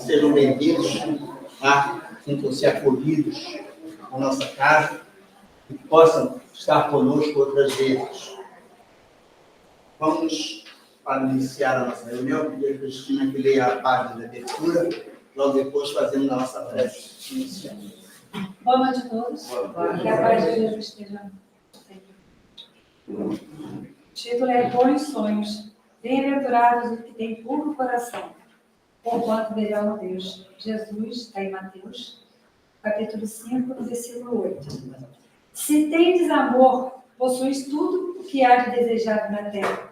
sejam bem-vindos, tá? Sintam-se acolhidos na nossa casa e possam estar conosco outras vezes. Vamos, para iniciar a nossa reunião, pedir a Cristina que leia a página de abertura, logo depois fazendo a nossa prece inicial. Boa noite a todos. Que a paz de Jesus esteja sempre. O título é Bons Sonhos. Bem-aventurados os que têm puro coração, porquanto verão Deus. Jesus, está em Mateus, capítulo 5, versículo 8. Se tendes amor, possuís tudo o que há de desejado na terra.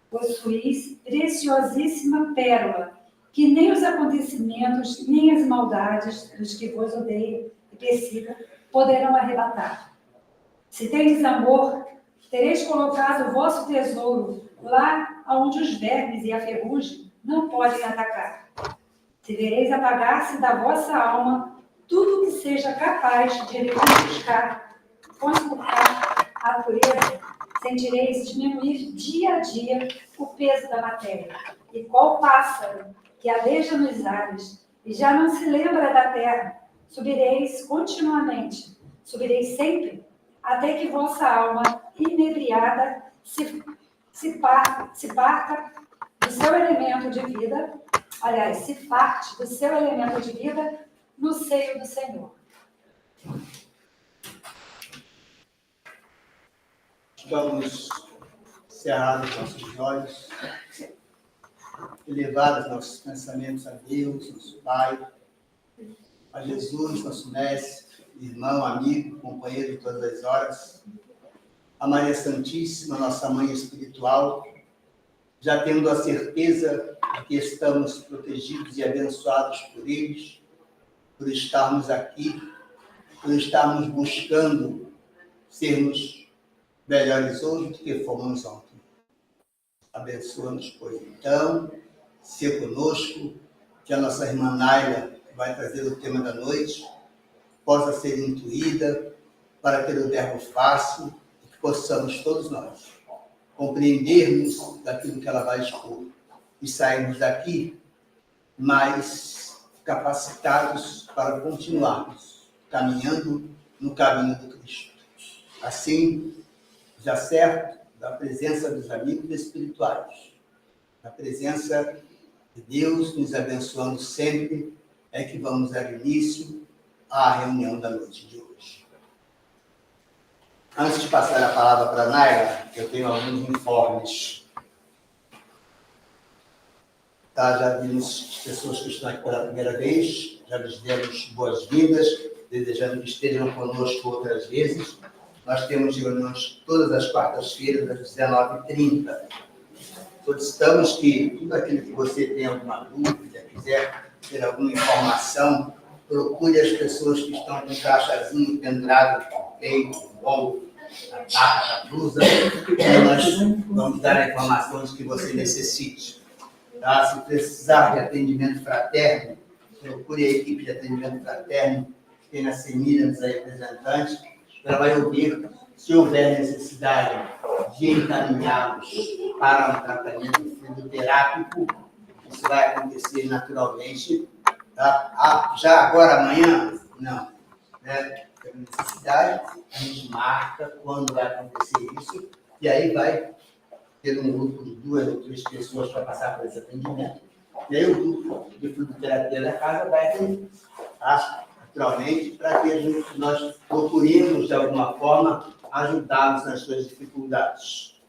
Possuís preciosíssima pérola, que nem os acontecimentos, nem as maldades dos que vos odeiam e persigam poderão arrebatar. Se tendes amor, tereis colocado o vosso tesouro lá onde os vermes e a ferrugem não podem atacar. Se vereis apagar-se da vossa alma tudo que seja capaz de conspurcar a pureza, sentireis diminuir dia a dia o peso da matéria. E qual pássaro que aleja nos ares e já não se lembra da terra, subireis continuamente, subireis sempre, até que vossa alma inebriada se parta do seu elemento de vida, se parte do seu elemento de vida no seio do Senhor. Vamos cerrar os nossos olhos, elevar os nossos pensamentos a Deus, nosso Pai, a Jesus, nosso mestre, irmão, amigo, companheiro de todas as horas, a Maria Santíssima, nossa mãe espiritual, já tendo a certeza de que estamos protegidos e abençoados por eles, por estarmos aqui, por estarmos buscando sermos melhores hoje do que fomos ontem. Abençoa-nos, pois, então, ser conosco, que a nossa irmã Naila vai trazer o tema da noite, possa ser intuída para ter o verbo fácil e que possamos todos nós compreendermos daquilo que ela vai expor e sairmos daqui mais capacitados para continuarmos caminhando no caminho do Cristo. Assim, já certo da presença dos amigos espirituais, da presença de Deus nos abençoando sempre, é que vamos dar início à reunião da noite de hoje. Antes de passar a palavra para a Naila, eu tenho alguns informes. Tá, já vimos pessoas que estão aqui pela primeira vez, já lhes demos boas-vindas, desejando que estejam conosco outras vezes. Nós temos reuniões todas as quartas-feiras, às 19h30. Solicitamos que tudo aquilo que você tem alguma dúvida, quiser ter alguma informação, procure as pessoas que estão com caixazinho pendurado com o peito, com o ombro, na barra, na blusa, e nós vamos dar a informação que você necessite. Tá? Se precisar de atendimento fraterno, procure a equipe de atendimento fraterno, que tem na Semília, nos representantes. Ela vai ouvir se houver necessidade de encaminhá-los para um tratamento fisioterápico. Isso vai acontecer naturalmente. Tá? Já agora, amanhã, não. Né? Tem necessidade, a gente marca quando vai acontecer isso, e aí vai ter um grupo de 2 ou 3 pessoas para passar por esse atendimento. E aí o grupo de fisioterapia da casa vai atender. Tá? Naturalmente, para que nós procuremos, de alguma forma, ajudá-los nas suas dificuldades.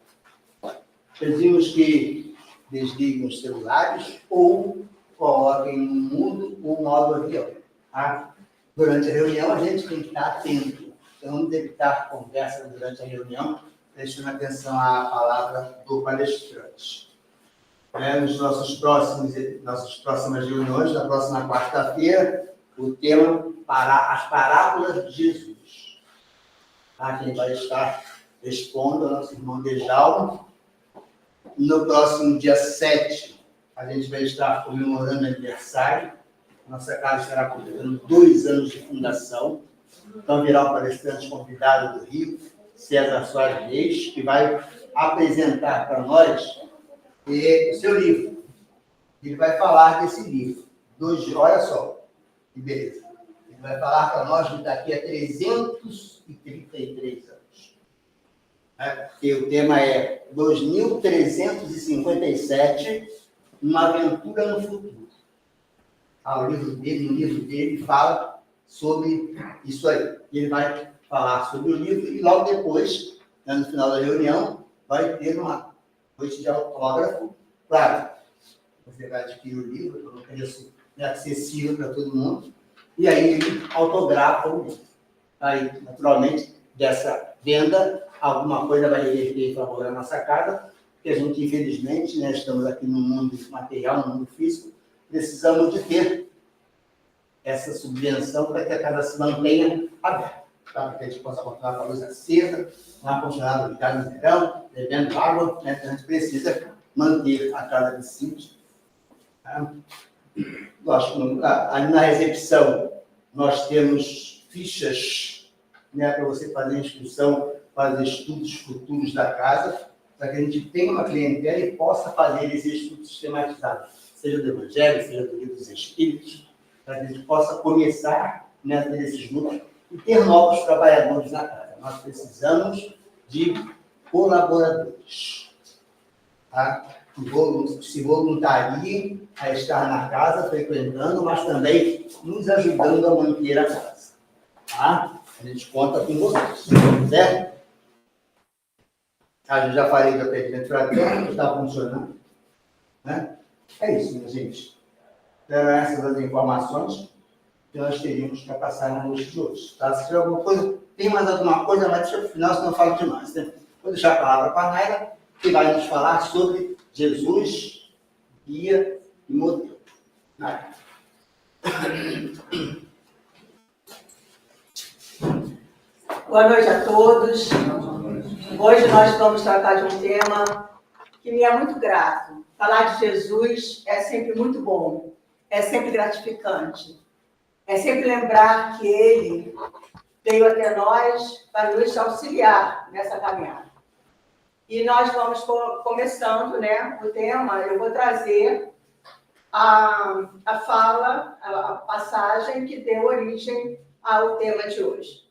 Pedimos que desliguem os celulares ou coloquem no mudo o modo avião. Tá? Durante a reunião, a gente tem que estar atento. Então, vamos evitar conversa durante a reunião, prestando atenção à palavra do palestrante. Nas nossas próximas reuniões, na próxima quarta-feira, o tema as parábolas de Jesus. Tá? Quem vai estar expondo é o nosso irmão Dejalma. No próximo dia 7, a gente vai estar comemorando aniversário. Nossa casa estará completando 2 anos de fundação. Então, virá um palestrante convidado do Rio, César Soares Reis, que vai apresentar para nós o seu livro. Ele vai falar desse livro, olha só, que beleza. Ele vai falar para nós daqui a 333 anos. Porque o tema é 2357, uma aventura no futuro. No livro dele fala sobre isso aí. Ele vai falar sobre o livro e logo depois, no final da reunião, vai ter uma noite de autógrafo. Claro, você vai adquirir o livro, por um preço acessível para todo mundo, e aí ele autografa o livro. Aí, naturalmente, dessa venda, alguma coisa vai reverter em favor da nossa casa, porque a gente, infelizmente, né, estamos aqui no mundo material, no mundo físico, precisamos de ter essa subvenção para que a casa se mantenha aberta, tá? Para que a gente possa continuar com a luz acesa, continuar ligado no verão, bebendo água, né? A gente precisa manter a casa de sítio. Tá? Lógico, ali na recepção, nós temos fichas, né, para você fazer inscrição, fazer estudos futuros da casa, para que a gente tenha uma clientela e possa fazer esses estudos sistematizados, seja do Evangelho, seja do Livro dos Espíritos, para que a gente possa começar, né, a ter esses grupos e ter novos trabalhadores na casa. Nós precisamos de colaboradores, tá? Que se voluntariem a estar na casa, frequentando, mas também nos ajudando a manter a casa. Tá? A gente conta com vocês, certo? Eu já falei do atendimento fraterno, está funcionando. Né? É isso, minha gente. Eram essas as informações que nós teríamos para passar na noite de hoje. Tá? Se tiver alguma coisa, tem mais alguma coisa, mas deixa para o final, senão eu falo demais. Né? Vou deixar a palavra para a Naila, que vai nos falar sobre Jesus, guia e modelo. Naila. Boa noite a todos. Hoje nós vamos tratar de um tema que me é muito grato. Falar de Jesus é sempre muito bom, é sempre gratificante. É sempre lembrar que Ele veio até nós para nos auxiliar nessa caminhada. E nós vamos começando, né, o tema. Eu vou trazer a fala, a passagem que deu origem ao tema de hoje.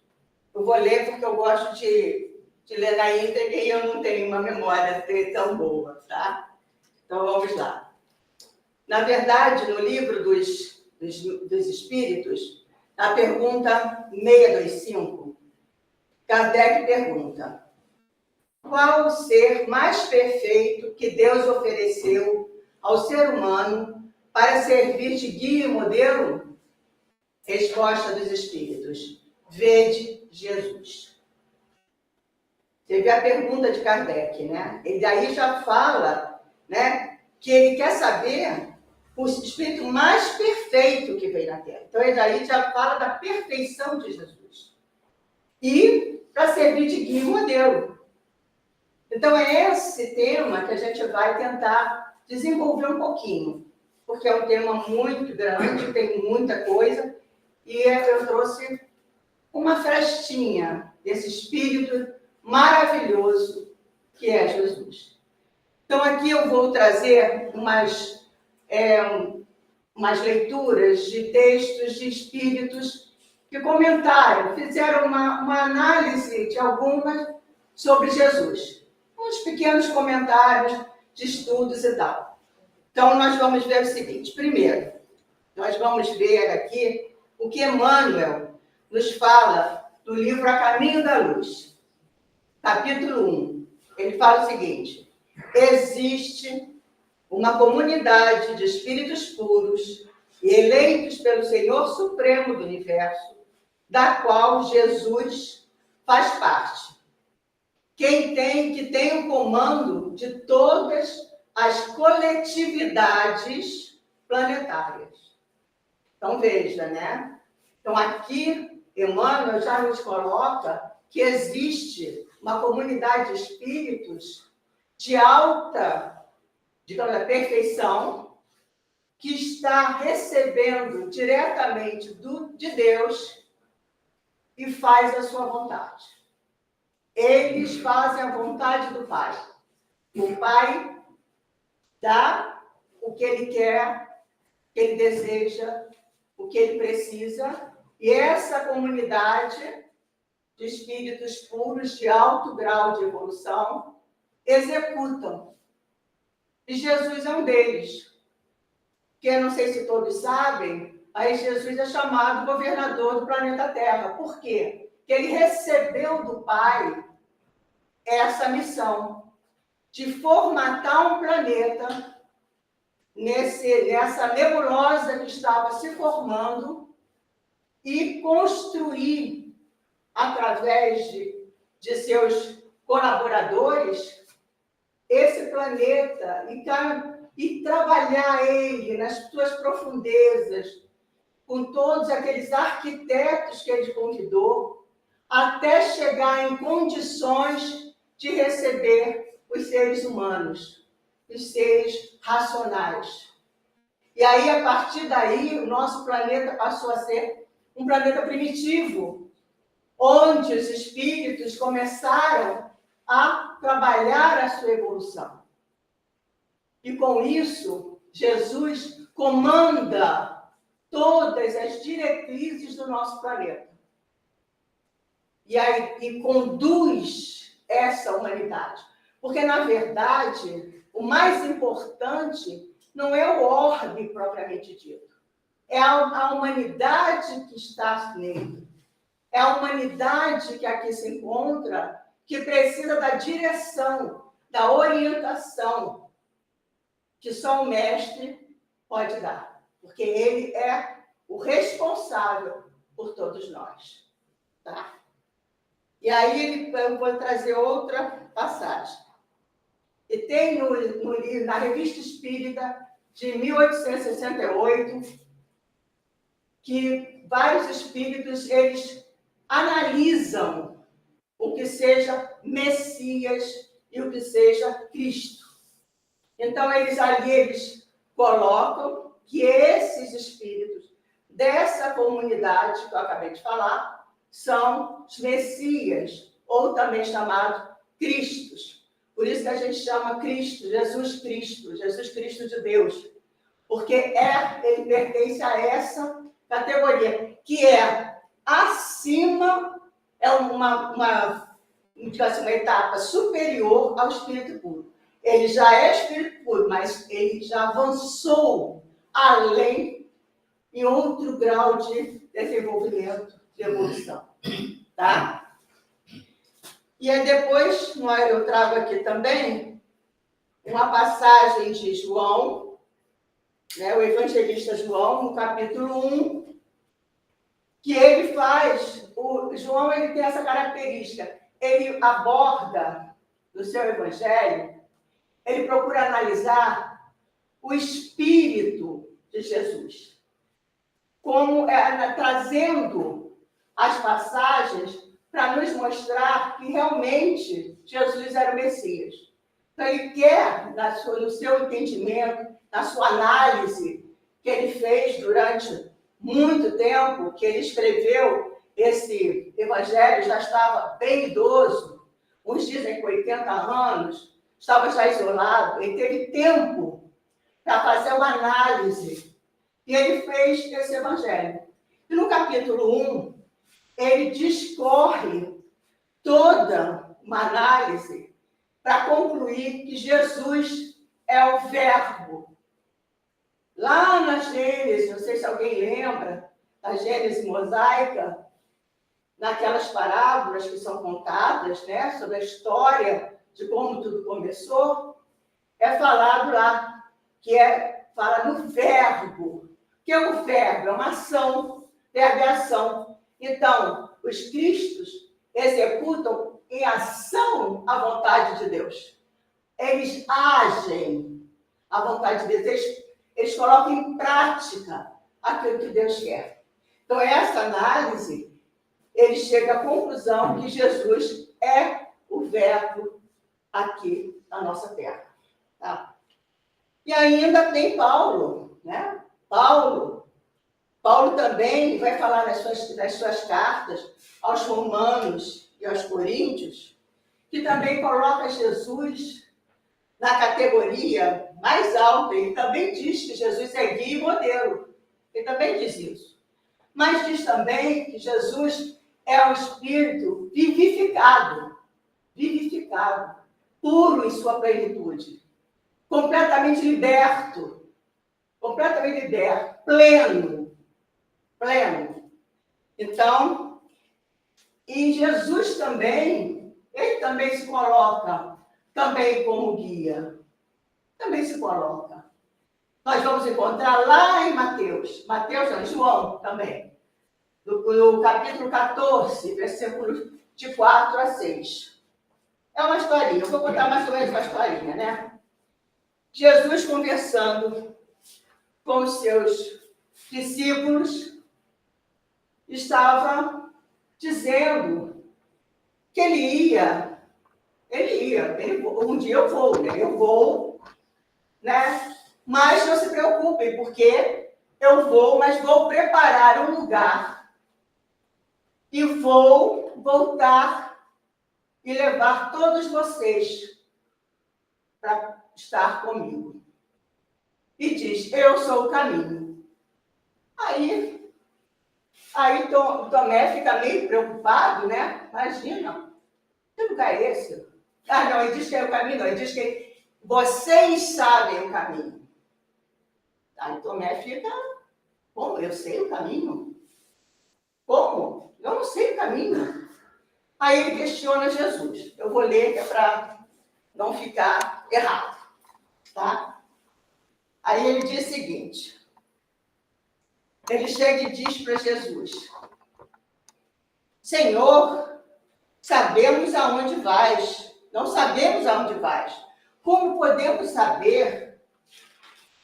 Eu vou ler porque eu gosto de ler na íntegra e eu não tenho uma memória tão boa, tá? Então vamos lá. Na verdade, no livro dos Espíritos, na pergunta 625, Kardec pergunta: qual o ser mais perfeito que Deus ofereceu ao ser humano para servir de guia e modelo? Resposta dos Espíritos: vede Jesus. Você vê a pergunta de Kardec, né? Ele aí já fala, né, que ele quer saber o espírito mais perfeito que veio na Terra. Então, ele aí já fala da perfeição de Jesus. E para servir de guia e modelo. Então, é esse tema que a gente vai tentar desenvolver um pouquinho, porque é um tema muito grande, tem muita coisa, e eu trouxe uma frestinha desse espírito maravilhoso que é Jesus. Então, aqui eu vou trazer umas leituras de textos de espíritos que comentaram, fizeram uma análise de algumas sobre Jesus. Uns pequenos comentários de estudos e tal. Então, nós vamos ver o seguinte. Primeiro, nós vamos ver aqui o que Emmanuel nos fala no livro A Caminho da Luz, capítulo 1. Ele fala o seguinte: existe uma comunidade de espíritos puros e eleitos pelo Senhor Supremo do Universo, da qual Jesus faz parte. Que tem o comando de todas as coletividades planetárias. Então, veja, né? Então, aqui, Emmanuel já nos coloca que existe uma comunidade de espíritos de alta, digamos, perfeição, que está recebendo diretamente de Deus e faz a sua vontade. Eles fazem a vontade do Pai. O Pai dá o que Ele quer que ele deseja, o que ele precisa, e essa comunidade de espíritos puros de alto grau de evolução executam. E Jesus é um deles. Que eu não sei se todos sabem, aí Jesus é chamado governador do planeta Terra. Por quê? Porque ele recebeu do Pai essa missão de formatar um planeta nessa nebulosa que estava se formando e construir, através de seus colaboradores, esse planeta e trabalhar ele nas suas profundezas, com todos aqueles arquitetos que ele convidou, até chegar em condições de receber os seres humanos, os seres racionais. E aí, a partir daí, o nosso planeta passou a ser um planeta primitivo, onde os espíritos começaram a trabalhar a sua evolução. E com isso, Jesus comanda todas as diretrizes do nosso planeta. E conduz essa humanidade. Porque, na verdade, o mais importante não é o orbe propriamente dito. É a humanidade que está nele. É a humanidade que aqui se encontra, que precisa da direção, da orientação, que só o mestre pode dar. Porque ele é o responsável por todos nós. Tá? E aí eu vou trazer outra passagem. E tem na Revista Espírita, de 1868, que vários espíritos, eles analisam o que seja Messias e o que seja Cristo. Então, eles colocam que esses espíritos dessa comunidade que eu acabei de falar são os Messias, ou também chamados Cristos. Por isso que a gente chama Cristo, Jesus Cristo de Deus. Porque ele pertence a essa categoria, que é acima, é uma etapa superior ao Espírito Puro. Ele já é Espírito Puro, mas ele já avançou além, em outro grau de desenvolvimento, de evolução. Tá? E aí depois, eu trago aqui também uma passagem de João, o evangelista João, no capítulo 1, que ele faz, o João ele tem essa característica, ele aborda no seu evangelho, ele procura analisar o espírito de Jesus, como trazendo as passagens para nos mostrar que realmente Jesus era o Messias. Então, ele quer, no seu entendimento, na sua análise, que ele fez durante muito tempo, que ele escreveu esse evangelho, já estava bem idoso, uns dizem que 80 anos, estava já isolado, ele teve tempo para fazer uma análise, e ele fez esse evangelho. E no capítulo 1, ele discorre toda uma análise para concluir que Jesus é o Verbo. Lá na Gênesis, não sei se alguém lembra, da Gênesis mosaica, naquelas parábolas que são contadas, sobre a história de como tudo começou, é falado lá, fala no verbo. O que é o verbo? É uma ação, verbo e ação. Então, os cristos executam em ação a vontade de Deus. Eles agem a vontade de Deus. Eles colocam em prática aquilo que Deus quer. Então, essa análise, ele chega à conclusão que Jesus é o verbo aqui na nossa terra. Tá? E ainda tem Paulo, Paulo também vai falar nas suas cartas aos romanos e aos coríntios, que também coloca Jesus na categoria mais alta. Ele também diz que Jesus é guia e modelo. Ele também diz isso. Mas diz também que Jesus é um espírito vivificado, puro em sua plenitude, completamente liberto, pleno. Então, e Jesus também, ele também se coloca também como guia. Também se coloca. Nós vamos encontrar lá em João também, no capítulo 14, versículos de 4 a 6. É uma historinha, eu vou contar mais ou menos uma historinha, né? Jesus conversando com os seus discípulos, estava dizendo que um dia eu vou, né? Mas não se preocupem, porque eu vou, mas vou preparar um lugar e vou voltar e levar todos vocês para estar comigo. E diz, eu sou o caminho. Aí Tomé fica meio preocupado, né? Imagina, que lugar é esse? Ah, não, ele diz que é o caminho, não, ele diz que vocês sabem o caminho. Aí Tomé fica, como? Eu sei o caminho? Como? Eu não sei o caminho. Aí ele questiona Jesus. Eu vou ler, que é para não ficar errado, tá? Aí ele diz o seguinte, ele chega e diz para Jesus, Senhor, sabemos aonde vais, não sabemos aonde vais. Como podemos saber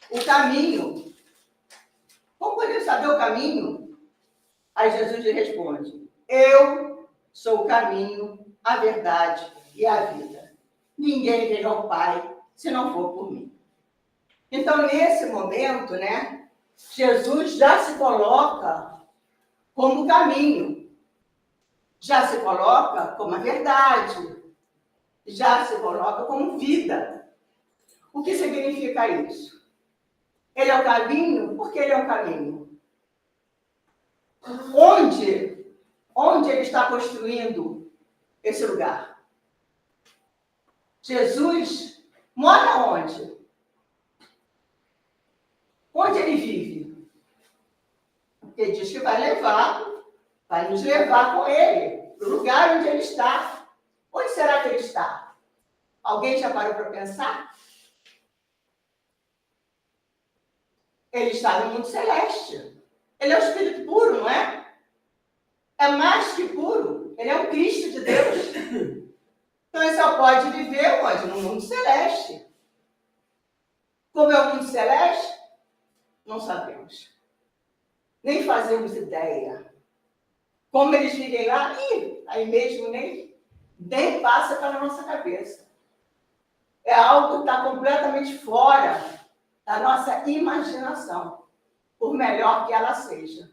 o caminho? Como podemos saber o caminho? Aí Jesus lhe responde, eu sou o caminho, a verdade e a vida. Ninguém vem ao Pai se não for por mim. Então, nesse momento, né, Jesus já se coloca como caminho, já se coloca como a verdade, já se coloca como vida. O que significa isso? Ele é o caminho, porque ele é o caminho. Onde ele está construindo esse lugar? Jesus mora onde? Onde ele vive? Ele diz que vai nos levar com ele para o lugar onde ele está. Onde será que ele está? Alguém já parou para pensar? Ele está no mundo celeste. Ele é o Espírito puro, não é? É mais que puro. Ele é o Cristo de Deus. Então ele só pode viver onde? No mundo celeste. Como é o mundo celeste? Não sabemos. Nem fazemos ideia. Como eles vivem lá, aí mesmo nem passa pela nossa cabeça. É algo que está completamente fora da nossa imaginação, por melhor que ela seja.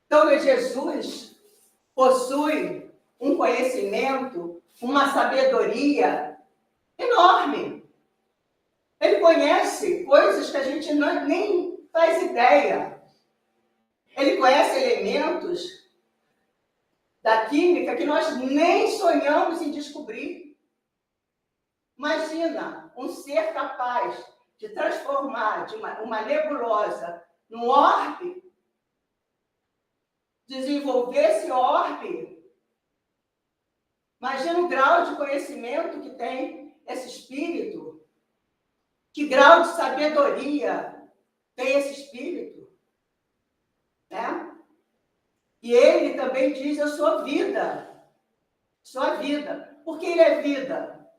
Então, Jesus possui um conhecimento, uma sabedoria enorme. Ele conhece coisas que a gente nem faz ideia. Ele conhece elementos da química que nós nem sonhamos em descobrir. Imagina um ser capaz de transformar de uma nebulosa num orbe, desenvolver esse orbe. Imagina o grau de conhecimento que tem esse espírito. Que grau de sabedoria tem esse espírito. Né? E ele também diz, eu sou vida. Sou a vida. Por que ele é vida?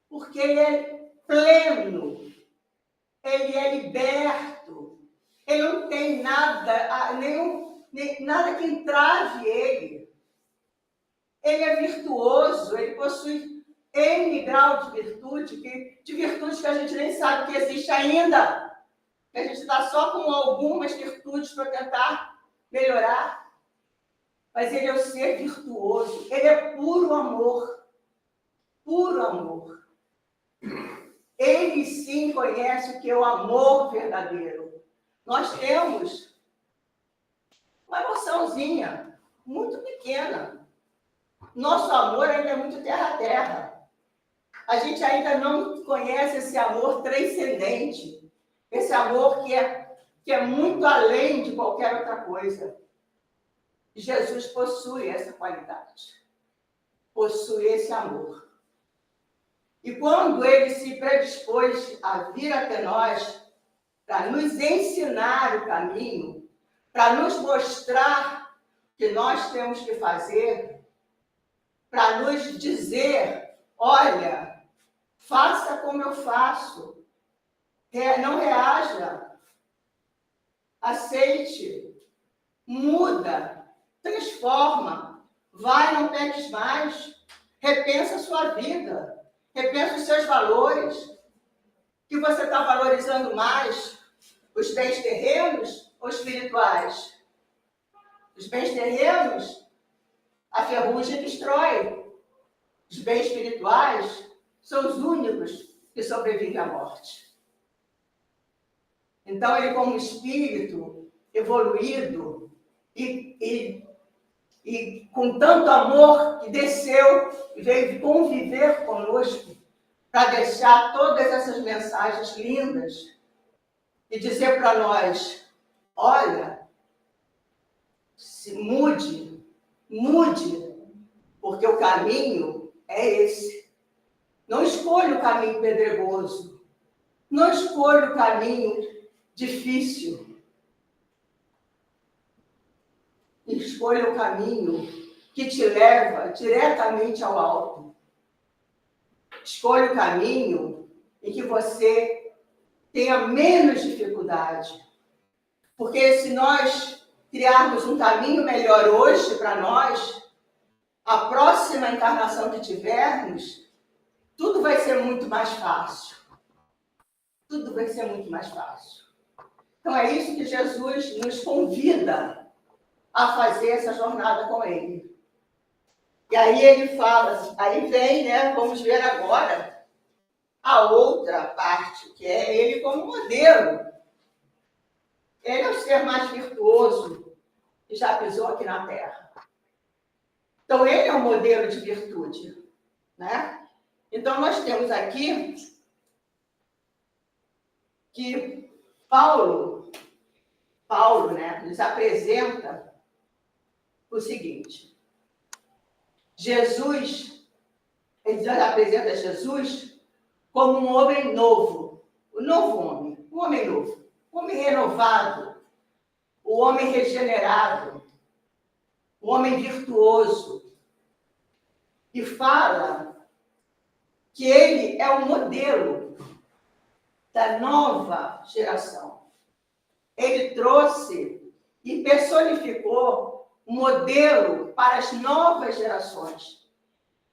Porque ele é pleno. Ele é liberto. Ele não tem nada, nada que entrave ele. Ele é virtuoso, ele possui N grau de virtudes que a gente nem sabe que existe ainda. A gente está só com algumas virtudes para tentar melhorar. Mas ele é o ser virtuoso, ele é puro amor. Puro amor. Eles sim conhecem o que é o amor verdadeiro. Nós temos uma emoçãozinha muito pequena. Nosso amor ainda é muito terra a terra. A gente ainda não conhece esse amor transcendente. Esse amor que é muito além de qualquer outra coisa. Jesus possui essa qualidade. Possui esse amor. E quando ele se predispôs a vir até nós, para nos ensinar o caminho, para nos mostrar o que nós temos que fazer, para nos dizer, olha, faça como eu faço, não reaja, aceite, muda, transforma, vai, não peques mais, repensa a sua vida. Repensa os seus valores, que você está valorizando mais, os bens terrenos ou espirituais? Os bens terrenos, a ferrugem destrói. Os bens espirituais são os únicos que sobrevivem à morte. Então, ele como espírito evoluído e com tanto amor que desceu e veio conviver conosco para deixar todas essas mensagens lindas e dizer para nós, olha, se mude, porque o caminho é esse. Não escolha o caminho pedregoso, não escolha o caminho difícil. Escolha o caminho que te leva diretamente ao alto. Escolha o caminho em que você tenha menos dificuldade. Porque se nós criarmos um caminho melhor hoje para nós, a próxima encarnação que tivermos, tudo vai ser muito mais fácil. Tudo vai ser muito mais fácil. Então é isso que Jesus nos convida a fazer essa jornada com ele. E aí ele fala, aí vem, né, vamos ver agora a outra parte, que é ele como modelo. Ele é o ser mais virtuoso que já pisou aqui na Terra. Então ele é um modelo de virtude, né? Então nós temos aqui que Paulo, né, nos apresenta o seguinte: Jesus, ele já apresenta Jesus como um homem novo, um novo homem, um homem novo, um homem renovado, um homem regenerado, um homem virtuoso. E fala que ele é o modelo da nova geração. Ele trouxe e personificou um modelo para as novas gerações,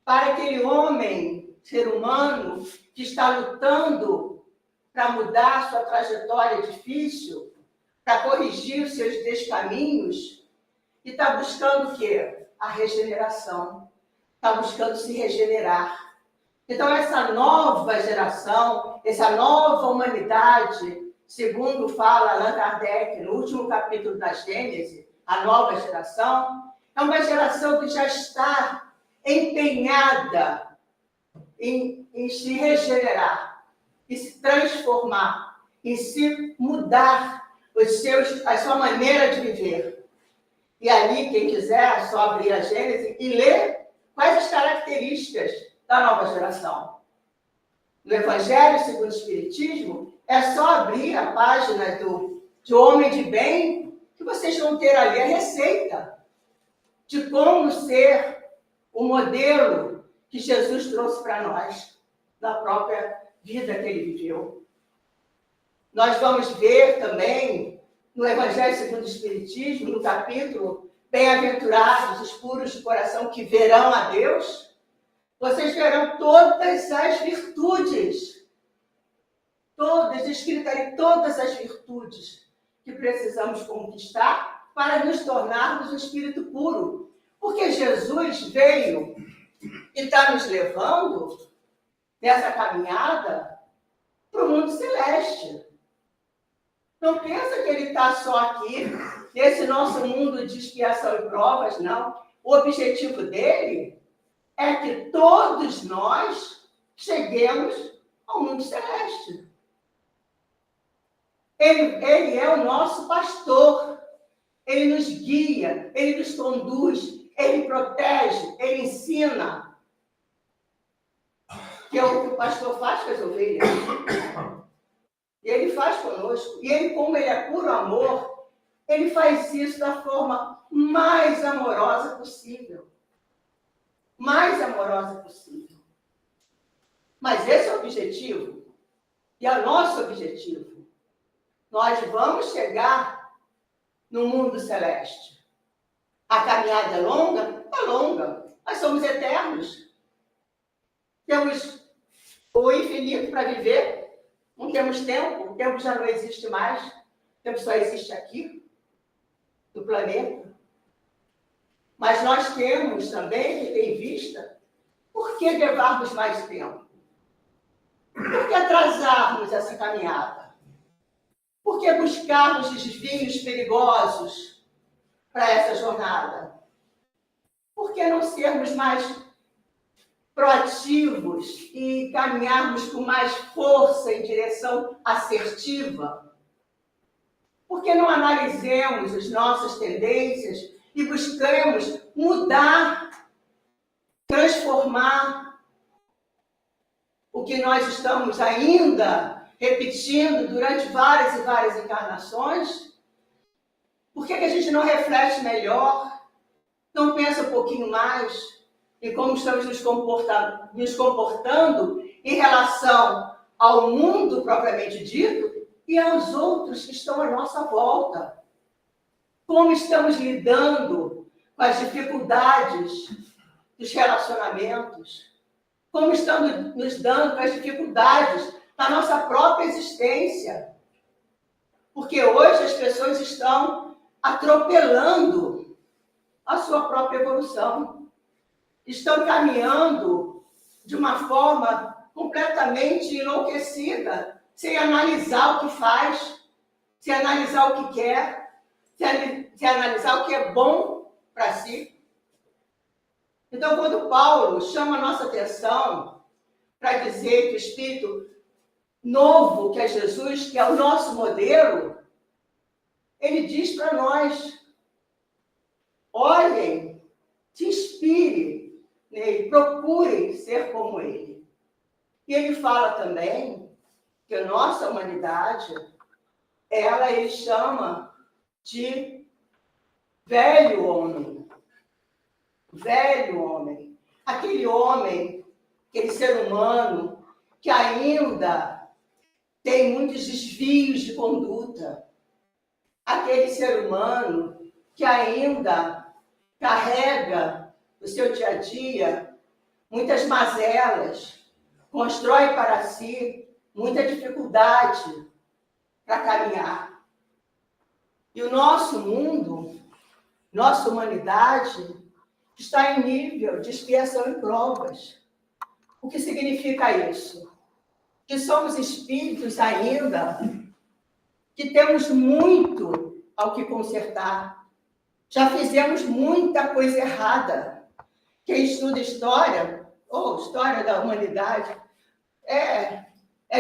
para aquele homem, ser humano, que está lutando para mudar sua trajetória difícil, para corrigir os seus descaminhos, e está buscando o quê? A regeneração. Está buscando se regenerar. Então, essa nova geração, essa nova humanidade, segundo fala Allan Kardec no último capítulo da Gênese, a nova geração, é uma geração que já está empenhada em se regenerar, em se transformar, em se mudar a sua maneira de viver. E ali, quem quiser, é só abrir a Gênese e ler quais as características da nova geração. No Evangelho segundo o Espiritismo, é só abrir a página de Homem de Bem, que vocês vão ter ali a receita de como ser o modelo que Jesus trouxe para nós, da própria vida que ele viveu. Nós vamos ver também, no Evangelho segundo o Espiritismo, no capítulo Bem-aventurados os puros de coração que verão a Deus, vocês verão todas as virtudes, todas, escritas ali, todas as virtudes que precisamos conquistar para nos tornarmos um espírito puro. Porque Jesus veio e está nos levando nessa caminhada para o mundo celeste. Não pensa que ele está só aqui, nesse nosso mundo de expiação e provas, não. O objetivo dele é que todos nós cheguemos ao mundo celeste. Ele é o nosso pastor. Ele nos guia, ele nos conduz, ele protege, ele ensina. Que é o que o pastor faz com as ovelhas. E ele faz conosco. E ele, como ele é puro amor, ele faz isso da forma mais amorosa possível. Mais amorosa possível. Mas esse é o objetivo. E é o nosso objetivo. Nós vamos chegar no mundo celeste. A caminhada é longa? É longa. Nós somos eternos. Temos o infinito para viver. Não temos tempo. O tempo já não existe mais. O tempo só existe aqui, no planeta. Mas nós temos também que ter em vista por que levarmos mais tempo? Por que atrasarmos essa caminhada? Por que buscarmos desvios perigosos para essa jornada? Por que não sermos mais proativos e caminharmos com mais força em direção assertiva? Por que não analisemos as nossas tendências e buscamos mudar, transformar o que nós estamos ainda repetindo durante várias e várias encarnações? Por que a gente não reflete melhor, não pensa um pouquinho mais em como estamos nos comportando em relação ao mundo propriamente dito e aos outros que estão à nossa volta? Como estamos lidando com as dificuldades dos relacionamentos? Como estamos nos dando com as dificuldades da nossa própria existência? Porque hoje as pessoas estão atropelando a sua própria evolução. Estão caminhando de uma forma completamente enlouquecida, sem analisar o que faz, sem analisar o que quer, sem analisar o que é bom para si. Então, quando Paulo chama a nossa atenção para dizer que o Espírito novo, que é Jesus, que é o nosso modelo, ele diz para nós: olhem, se inspire nele, procurem ser como ele. E ele fala também que a nossa humanidade, ele chama de velho homem. Velho homem. Aquele homem, aquele ser humano que ainda tem muitos desvios de conduta. Aquele ser humano que ainda carrega no seu dia a dia muitas mazelas, constrói para si muita dificuldade para caminhar. E o nosso mundo, nossa humanidade, está em nível de expiação e provas. O que significa isso? Que somos espíritos ainda que temos muito ao que consertar. Já fizemos muita coisa errada. Quem estuda história, ou história da humanidade, é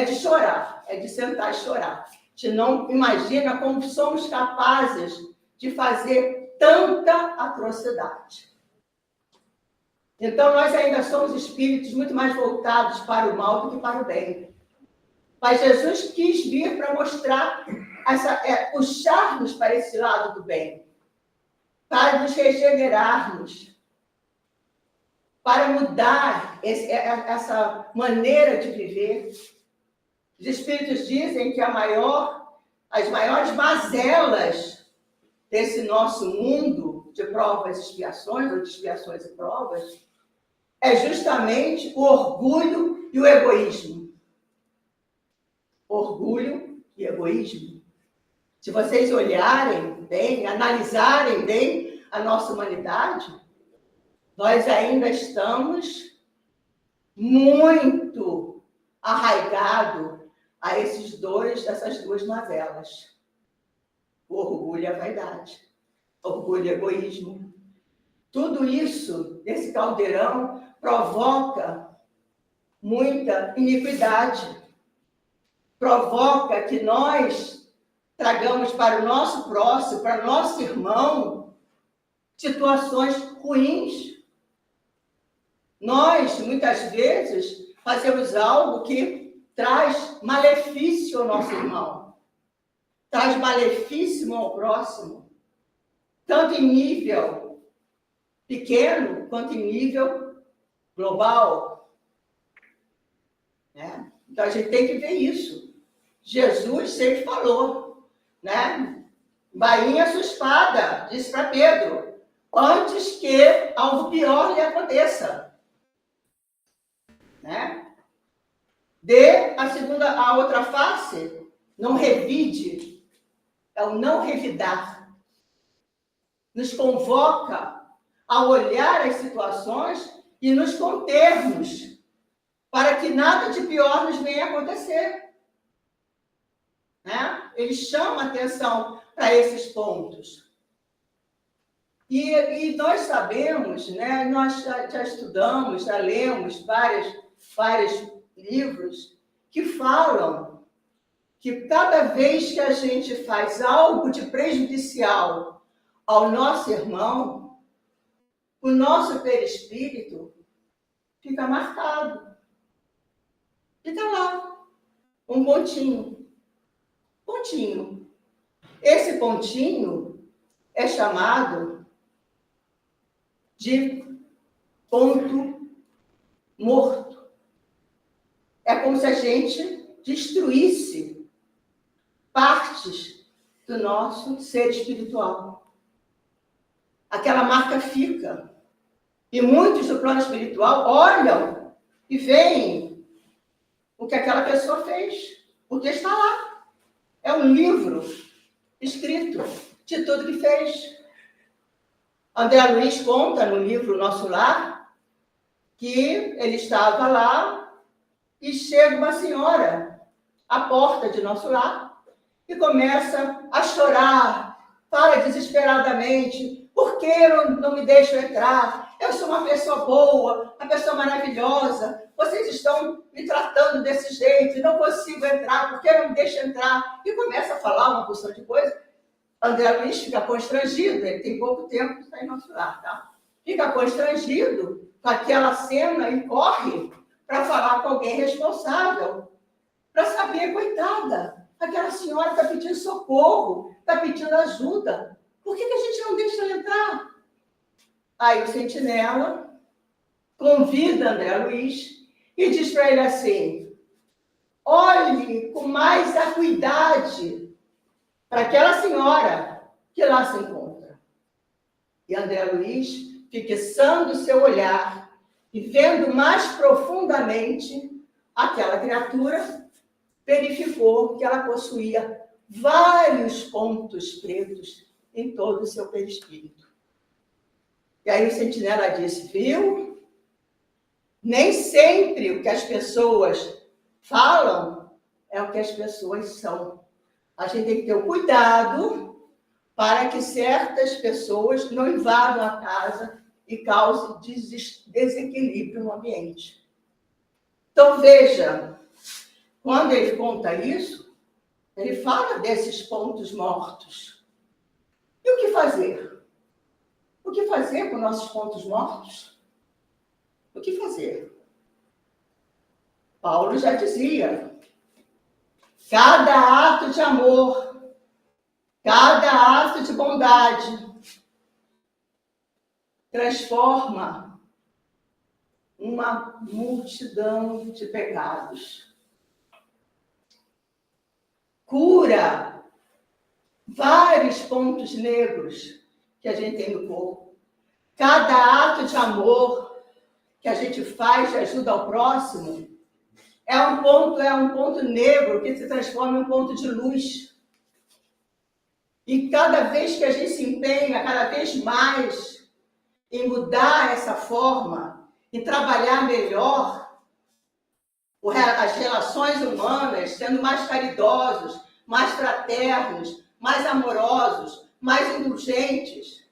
de chorar, é de sentar e chorar. A gente não imagina como somos capazes de fazer tanta atrocidade. Então, nós ainda somos espíritos muito mais voltados para o mal do que para o bem. Mas Jesus quis vir para mostrar, puxar-nos para esse lado do bem, para nos regenerarmos, para mudar essa maneira de viver. Os espíritos dizem que as maiores mazelas desse nosso mundo de provas e expiações, ou de expiações e provas, é justamente o orgulho e o egoísmo. Orgulho e egoísmo. Se vocês olharem bem, analisarem bem a nossa humanidade, nós ainda estamos muito arraigados a essas duas mazelas. O orgulho e a vaidade. Orgulho e egoísmo. Tudo isso, esse caldeirão, provoca muita iniquidade. Provoca que nós tragamos para o nosso próximo, para o nosso irmão, situações ruins. Nós, muitas vezes, fazemos algo que traz malefício ao nosso irmão, traz malefício ao próximo, tanto em nível pequeno quanto em nível global. Né? Então, a gente tem que ver isso. Jesus sempre falou, né? Bainha sua espada, disse para Pedro, antes que algo pior lhe aconteça. Né? Dê a outra face, não revide, é o não revidar. Nos convoca a olhar as situações e nos contermos, para que nada de pior nos venha acontecer. Né? Ele chama atenção para esses pontos. E nós sabemos, né? Nós já estudamos, já lemos vários livros que falam que cada vez que a gente faz algo de prejudicial ao nosso irmão, o nosso perispírito fica marcado. Fica lá, um pontinho. Pontinho. Esse pontinho é chamado de ponto morto. É como se a gente destruísse partes do nosso ser espiritual. Aquela marca fica. E muitos do plano espiritual olham e veem o que aquela pessoa fez, porque está lá. É um livro escrito de tudo que fez. André Luiz conta no livro Nosso Lar que ele estava lá e chega uma senhora à porta de Nosso Lar e começa a chorar, fala desesperadamente, por que não me deixam entrar? Eu sou uma pessoa boa, uma pessoa maravilhosa, vocês estão me tratando desse jeito, não consigo entrar, por que não me deixam entrar? E começa a falar uma porção de coisas. André Luiz fica constrangido, ele tem pouco tempo que está em Nosso Lar, tá? Fica constrangido com aquela cena e corre para falar com alguém responsável, para saber, coitada, aquela senhora está pedindo socorro, está pedindo ajuda, por que a gente não deixa ela entrar? Aí o sentinela convida André Luiz e diz para ele assim, olhe com mais acuidade para aquela senhora que lá se encontra. E André Luiz, fixando seu olhar e vendo mais profundamente aquela criatura, verificou que ela possuía vários pontos pretos em todo o seu perispírito. E aí o sentinela disse, viu? Nem sempre o que as pessoas falam é o que as pessoas são. A gente tem que ter o cuidado para que certas pessoas não invadam a casa e causem desequilíbrio no ambiente. Então, veja, quando ele conta isso, ele fala desses pontos mortos. E o que fazer? O que fazer com nossos pontos mortos? O que fazer? Paulo já dizia, cada ato de amor, cada ato de bondade transforma uma multidão de pecados. Cura vários pontos negros que a gente tem no corpo. Cada ato de amor que a gente faz de ajuda ao próximo é um ponto negro que se transforma em um ponto de luz. E cada vez que a gente se empenha, cada vez mais, em mudar essa forma e trabalhar melhor as relações humanas sendo mais caridosos, mais fraternos, mais amorosos, mais indulgentes.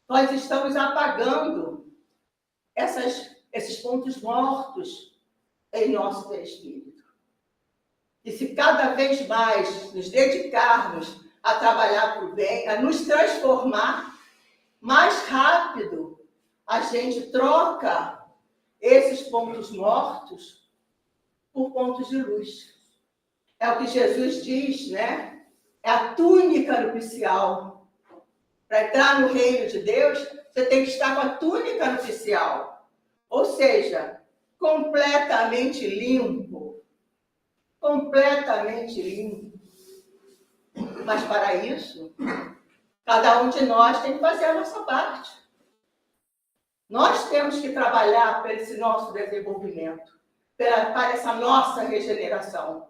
Nós estamos apagando esses pontos mortos em nosso perispírito. E se cada vez mais nos dedicarmos a trabalhar para o bem, a nos transformar, mais rápido a gente troca esses pontos mortos por pontos de luz. É o que Jesus diz, né? É a túnica nupcial. Para entrar no reino de Deus, você tem que estar com a túnica nupcial. Ou seja, completamente limpo. Completamente limpo. Mas para isso, cada um de nós tem que fazer a nossa parte. Nós temos que trabalhar para esse nosso desenvolvimento, para essa nossa regeneração.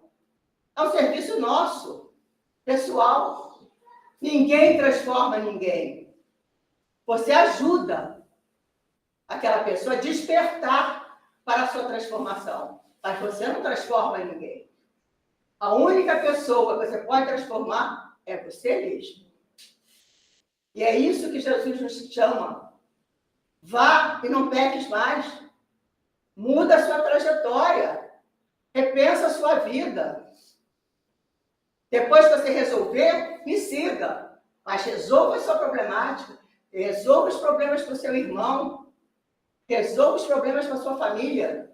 É um serviço nosso, pessoal. Ninguém transforma ninguém. Você ajuda aquela pessoa a despertar para a sua transformação, mas você não transforma ninguém. A única pessoa que você pode transformar é você mesmo. E é isso que Jesus nos chama. Vá e não peques mais. Muda a sua trajetória. Repensa a sua vida. Depois que você resolver, me siga. Mas resolva a sua problemática. Resolva os problemas com o seu irmão. Resolva os problemas com a sua família.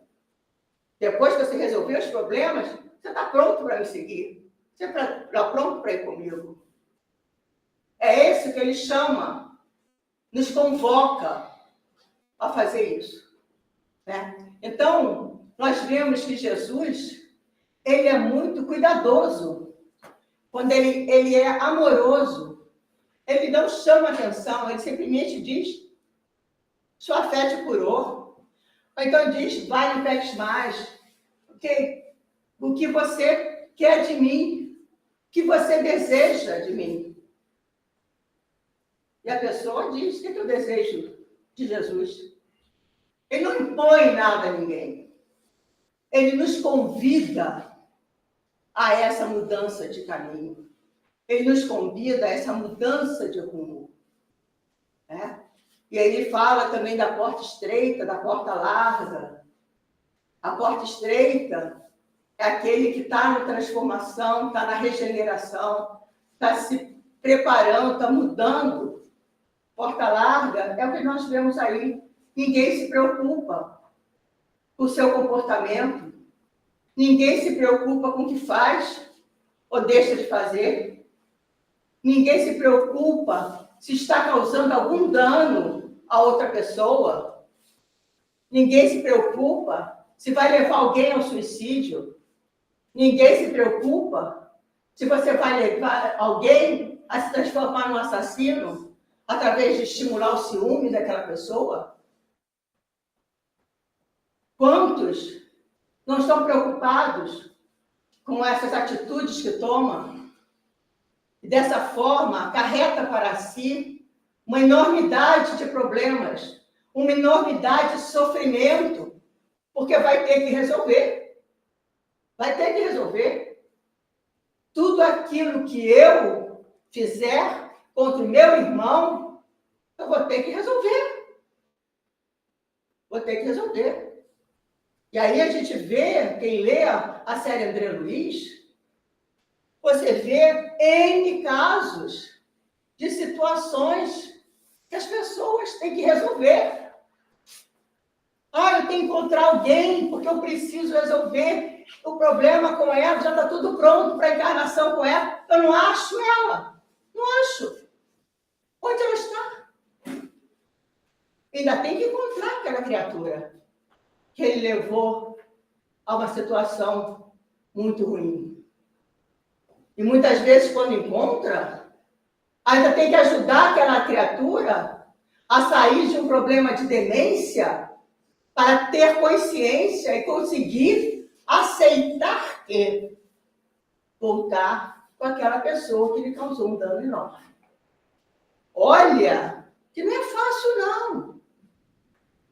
Depois que você resolver os problemas, você está pronto para me seguir. Você está pronto para ir comigo. É esse que ele chama, nos convoca a fazer isso. Né? Então, nós vemos que Jesus, ele é muito cuidadoso. Quando ele é amoroso, ele não chama atenção, ele simplesmente diz, sua fé te curou. Ou então diz, vai, não peques mais. Porque o que você quer de mim, o que você deseja de mim. E a pessoa diz, o que eu desejo de Jesus? Ele não impõe nada a ninguém. Ele nos convida a essa mudança de caminho. Ele nos convida a essa mudança de rumo. Né? E aí ele fala também da porta estreita, da porta larga. A porta estreita é aquele que está na transformação, está na regeneração, está se preparando, está mudando. Porta larga é o que nós vemos aí. Ninguém se preocupa com o seu comportamento. Ninguém se preocupa com o que faz ou deixa de fazer. Ninguém se preocupa se está causando algum dano a outra pessoa. Ninguém se preocupa se vai levar alguém ao suicídio. Ninguém se preocupa se você vai levar alguém a se transformar num assassino através de estimular o ciúme daquela pessoa. Quantos não estão preocupados com essas atitudes que tomam? E dessa forma, acarreta para si uma enormidade de problemas, uma enormidade de sofrimento, porque vai ter que resolver. Vai ter que resolver. Tudo aquilo que eu fizer contra o meu irmão, eu vou ter que resolver. Vou ter que resolver. E aí a gente vê, quem lê a série André Luiz, você vê N casos de situações que as pessoas têm que resolver. Ah, eu tenho que encontrar alguém, porque eu preciso resolver o problema com ela, já está tudo pronto para a encarnação com ela. Eu não acho ela. Não acho. Onde ela está? Ainda tem que encontrar aquela criatura que ele levou a uma situação muito ruim. E muitas vezes, quando encontra, ainda tem que ajudar aquela criatura a sair de um problema de demência para ter consciência e conseguir aceitar que voltar com aquela pessoa que lhe causou um dano enorme. Olha, que não é fácil, não.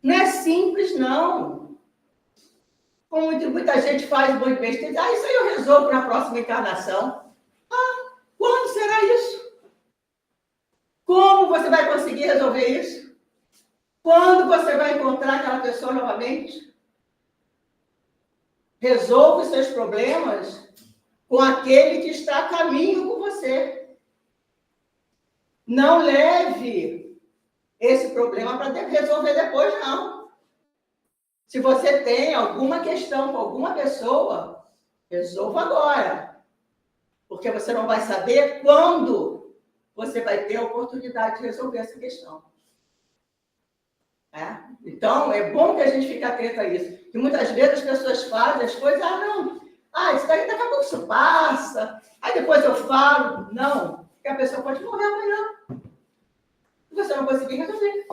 Não é simples, não. Como muita gente faz um monte de besteira, isso aí eu resolvo na próxima encarnação. Quando será isso? Como você vai conseguir resolver isso? Quando você vai encontrar aquela pessoa novamente? Resolva os seus problemas com aquele que está a caminho com você. Não leve esse problema para resolver depois, não. Se você tem alguma questão com alguma pessoa, resolva agora. Porque você não vai saber quando você vai ter a oportunidade de resolver essa questão. Então, é bom que a gente fique atento a isso. E muitas vezes as pessoas fazem as coisas, isso daí daqui a pouco isso passa, aí depois eu falo. Não, porque a pessoa pode morrer amanhã. E você não conseguir resolver.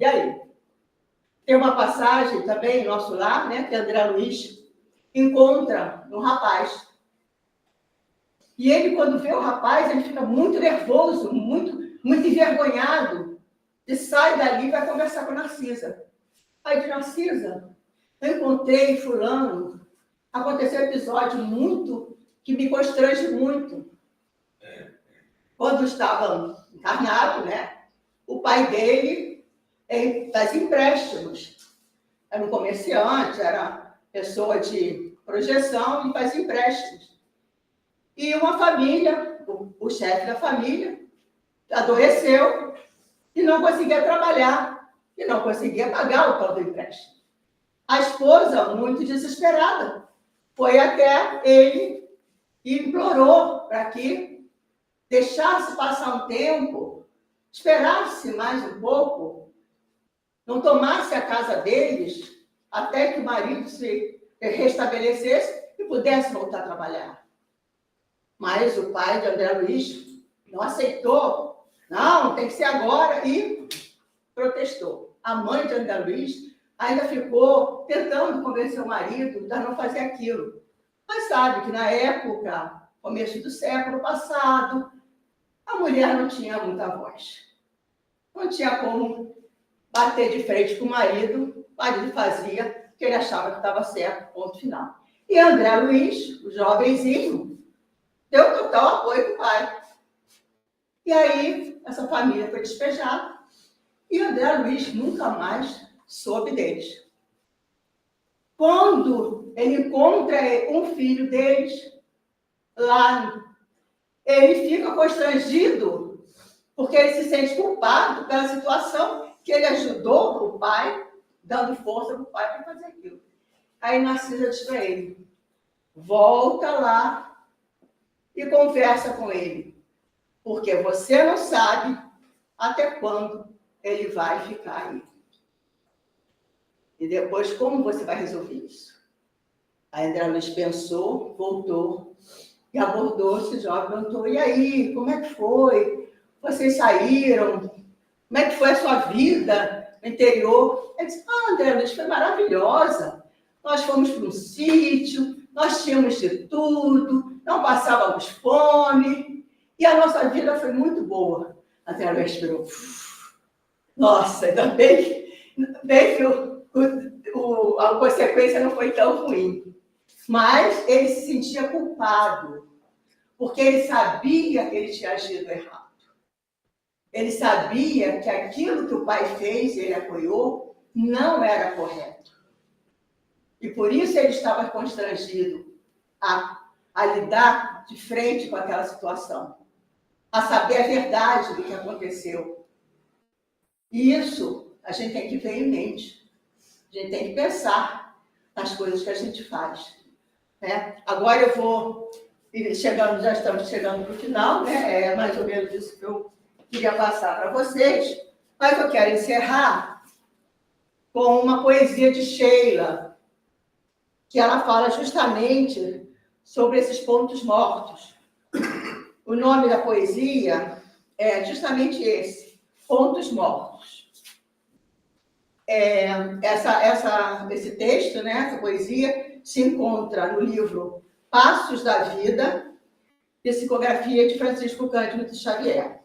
E aí? Tem uma passagem também, no nosso lar, né, que André Luiz encontra um rapaz. E ele, quando vê o rapaz, ele fica muito nervoso, muito envergonhado. E sai dali e vai conversar com a Narcisa. Aí diz, Narcisa, eu encontrei fulano, aconteceu um episódio que me constrange muito. Quando estava encarnado, né, o pai dele fazia empréstimos. Era um comerciante, era pessoa de projeção e fazia empréstimos. E uma família, o chefe da família, adoeceu e não conseguia trabalhar, e não conseguia pagar o tal do empréstimo. A esposa, muito desesperada, foi até ele e implorou para que deixasse passar um tempo, esperasse mais um pouco, não tomasse a casa deles, até que o marido se restabelecesse e pudesse voltar a trabalhar. Mas o pai de André Luiz não aceitou. Não, tem que ser agora, e protestou. A mãe de André Luiz ainda ficou tentando convencer o marido a não fazer aquilo. Mas sabe que na época, começo do século passado, a mulher não tinha muita voz. Não tinha como bater de frente com o marido fazia o que ele achava que estava certo, ponto final. E André Luiz, o jovenzinho, deu total apoio para o pai. E aí, essa família foi despejada e André Luiz nunca mais soube deles. Quando ele encontra um filho deles, lá, ele fica constrangido, porque ele se sente culpado pela situação que ele ajudou o pai, dando força para o pai para fazer aquilo. Aí Narcisa diz para ele, volta lá e conversa com ele, porque você não sabe até quando ele vai ficar aí. E depois, como você vai resolver isso? Aí André Luiz pensou, voltou e abordou esse jovem, perguntou, e aí, como é que foi? Vocês saíram? Como é que foi a sua vida no interior? Ele disse, André Luiz, foi maravilhosa. Nós fomos para um sítio, nós tínhamos de tudo, não passávamos fome, e a nossa vida foi muito boa. André Luiz respirou. Nossa, ainda bem que a consequência não foi tão ruim. Mas ele se sentia culpado, porque ele sabia que ele tinha agido errado. Ele sabia que aquilo que o pai fez e ele apoiou não era correto. E por isso ele estava constrangido a lidar de frente com aquela situação, a saber a verdade do que aconteceu. E isso a gente tem que ter em mente. A gente tem que pensar nas coisas que a gente faz. Né? Agora eu vou já estamos chegando para o final, né? É mais ou menos isso que eu queria passar para vocês. Mas eu quero encerrar com uma poesia de Sheila, que ela fala justamente sobre esses pontos mortos. O nome da poesia é justamente esse, Pontos Mortos. Esse texto, né, essa poesia, se encontra no livro Passos da Vida, psicografia de Francisco Cândido Xavier.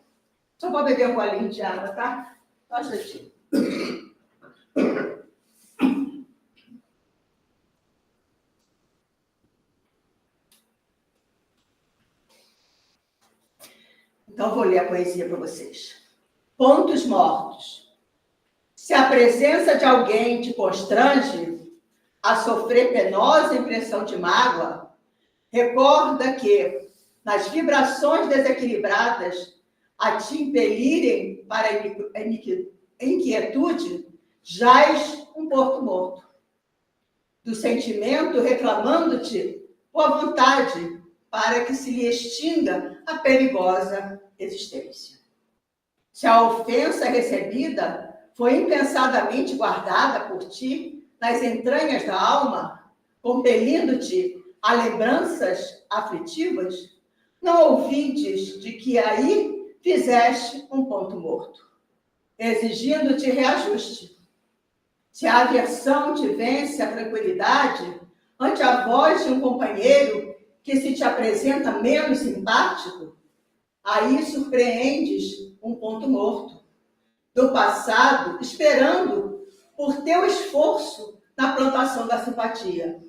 Só vou beber um golinho de água, tá? Só um instantinho. Então, vou ler a poesia para vocês. Pontos mortos. Se a presença de alguém te constrange a sofrer penosa impressão de mágoa, recorda que, nas vibrações desequilibradas a te impelirem para a inquietude, jaz um porto morto. Do sentimento reclamando-te boa vontade para que se lhe extinga a perigosa existência. Se a ofensa recebida foi impensadamente guardada por ti nas entranhas da alma, compelindo-te a lembranças aflitivas, não ouvides de que aí fizeste um ponto morto, exigindo-te reajuste. Se a aversão te vence a tranquilidade ante a voz de um companheiro que se te apresenta menos simpático, aí surpreendes um ponto morto do passado, esperando por teu esforço na plantação da simpatia.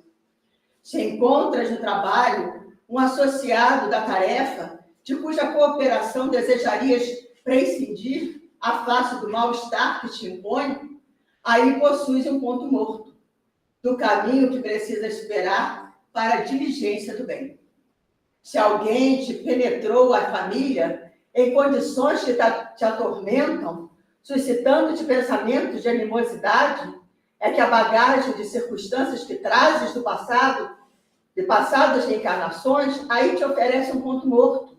Se encontras no trabalho um associado da tarefa de cuja cooperação desejarias prescindir à face do mal-estar que te impõe, aí possuis um ponto morto do caminho que precisas esperar para a diligência do bem. Se alguém te penetrou a família em condições que te atormentam, suscitando-te pensamentos de animosidade, é que a bagagem de circunstâncias que trazes do passado, de passadas reencarnações, aí te oferece um ponto morto,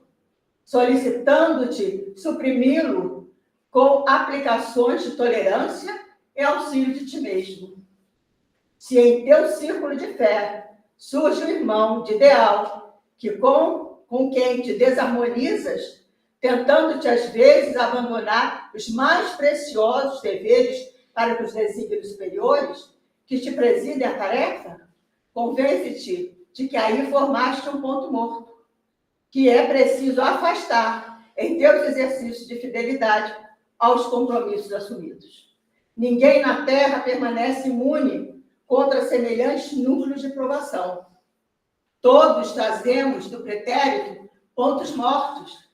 solicitando-te suprimi-lo com aplicações de tolerância e auxílio de ti mesmo. Se em teu círculo de fé surge um irmão de ideal, que com quem te desarmonizas, tentando-te às vezes abandonar os mais preciosos deveres para os desígnios superiores, que te presidem a tarefa, convence-te de que aí formaste um ponto morto, que é preciso afastar em teus exercícios de fidelidade aos compromissos assumidos. Ninguém na Terra permanece imune contra semelhantes núcleos de provação. Todos trazemos do pretérito pontos mortos,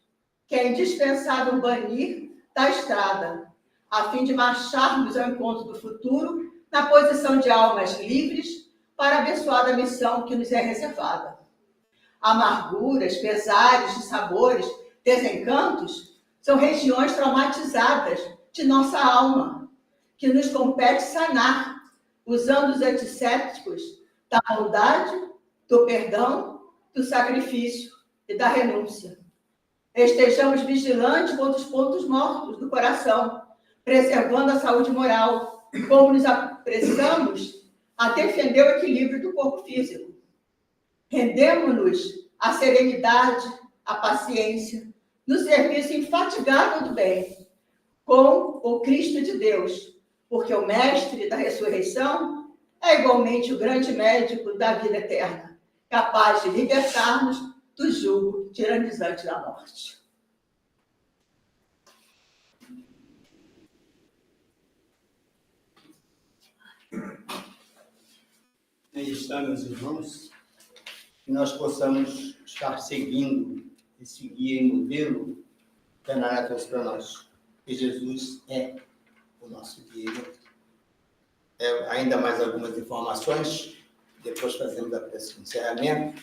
que é indispensável banir da estrada, a fim de marcharmos ao encontro do futuro na posição de almas livres para a abençoada missão que nos é reservada. Amarguras, pesares, dissabores, desencantos são regiões traumatizadas de nossa alma, que nos compete sanar, usando os antissépticos da bondade, do perdão, do sacrifício e da renúncia. Estejamos vigilantes contra os pontos mortos do coração, preservando a saúde moral, como nos apressamos a defender o equilíbrio do corpo físico. Rendemos-nos à serenidade, à paciência, no serviço infatigável do bem, com o Cristo de Deus, porque o Mestre da ressurreição é igualmente o grande médico da vida eterna, capaz de libertar-nos do jugo tiranizante da morte. Aí está, meus irmãos, que nós possamos estar seguindo esse guia e modelo que a Nara trouxe para nós, que Jesus é o nosso guia. Ainda mais algumas informações, depois fazemos a prece de encerramento,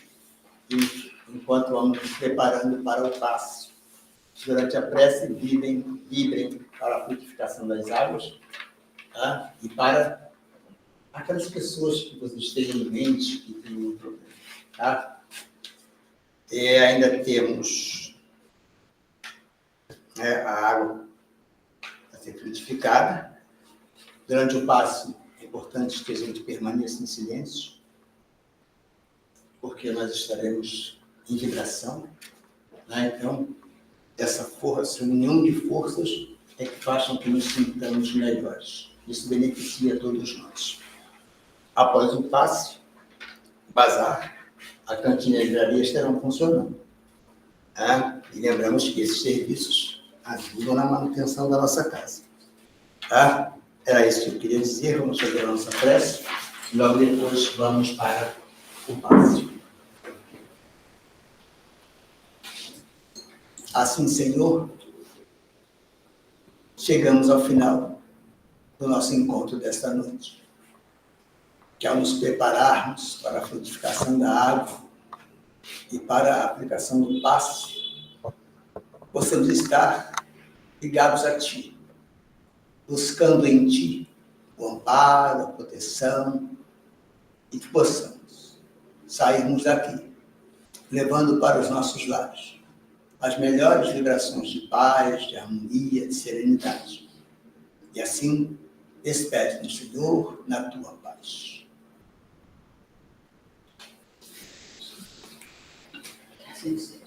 e enquanto vamos nos preparando para o passo. Durante a prece, vibrem para a frutificação das águas, tá? E para aquelas pessoas que vocês têm em mente que têm um problema. Tá? E ainda temos a água a ser frutificada. Durante o passo, é importante que a gente permaneça em silêncio, porque nós estaremos em vibração. Né? Então, essa força, união de forças é que faz com que nos sintamos melhores. Isso beneficia a todos nós. Após o passe, o bazar, a cantina e a livraria estarão funcionando. Tá? E lembramos que esses serviços ajudam na manutenção da nossa casa. Tá? Era isso que eu queria dizer. Vamos fazer a nossa prece. Logo depois vamos para o passe. Assim, Senhor, chegamos ao final do nosso encontro desta noite. Que ao nos prepararmos para a frutificação da água e para a aplicação do passe, possamos estar ligados a Ti, buscando em Ti o amparo, a proteção, e que possamos sairmos daqui, levando para os nossos lares as melhores vibrações de paz, de harmonia, de serenidade. E assim, despede-nos, Senhor, na Tua paz. Assim seja.